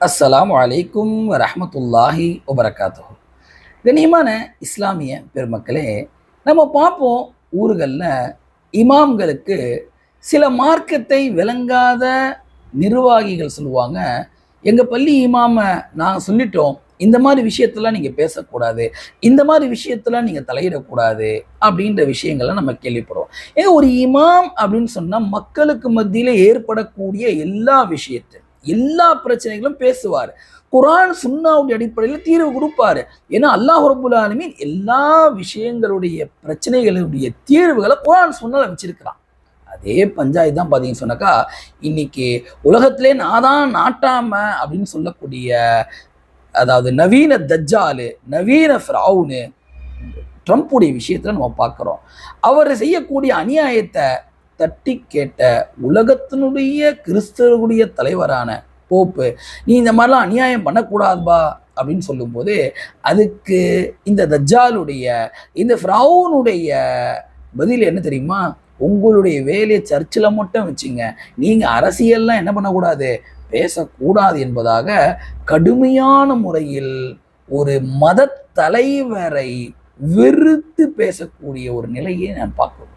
அஸ்ஸலாமு அலைக்கும் வரஹ்மத்துல்லாஹி வபரகாத்துஹு. கண்ணியமான இஸ்லாமிய பெருமக்களே, நம்ம பார்ப்போம் ஊர்களில் இமாம்களுக்கு சில மார்க்கத்தை விளங்காத நிர்வாகிகள் சொல்லுவாங்க, எங்கள் பள்ளி இமாமை நாங்கள் சொல்லிட்டோம், இந்த மாதிரி விஷயத்தெல்லாம் நீங்கள் பேசக்கூடாது, இந்த மாதிரி விஷயத்தெல்லாம் நீங்கள் தலையிடக்கூடாது அப்படின்ற விஷயங்களை நம்ம கேள்விப்படுவோம். ஏங்க ஒரு இமாம் அப்படின்னு சொன்னால் மக்களுக்கு மத்தியில் ஏற்படக்கூடிய எல்லா விஷயத்தையும் எல்லா பிரச்சனைகளும் பேசுவார். குர்ஆன் சுன்னாவுடைய அடிப்படையில் தீர்வு கொடுப்பாரு. ஏன்னா அல்லாஹ் ரப்புல் ஆலமீன் எல்லா விஷயங்களுடைய பிரச்சனைகளுடைய தீர்வுகளை குர்ஆன் சுன்னால வச்சிருக்கிறான். அதே பஞ்சாயத்து தான் பார்த்தீங்கன்னு சொன்னாக்கா, இன்னைக்கு உலகத்திலே நான் தான் நாட்டாம அப்படின்னு சொல்லக்கூடிய, அதாவது நவீன தஜ்ஜாலு, நவீன ஃபிரௌனு ட்ரம்ப்புடைய விஷயத்துல நம்ம பார்க்குறோம். அவர் செய்யக்கூடிய அநியாயத்தை தட்டி கேட்ட உலகத்தினுடைய கிறிஸ்தவர்களுடைய தலைவரான போப்பு, நீ இந்த மாதிரிலாம் அநியாயம் பண்ணக்கூடாதுபா அப்படின்னு சொல்லும்போது, அதுக்கு இந்த தஜ்ஜாலுடைய இந்த ஃபிரௌனுடைய பதில் என்ன தெரியுமா? உங்களுடைய வேலையை சர்ச்சில் மட்டும் வச்சுங்க, நீங்க அரசியல்லாம் என்ன பண்ணக்கூடாது, பேசக்கூடாது என்பதாக கடுமையான முறையில் ஒரு மத தலைவரை வெறுத்து பேசக்கூடிய ஒரு நிலையை நான் பார்க்கிறோம்.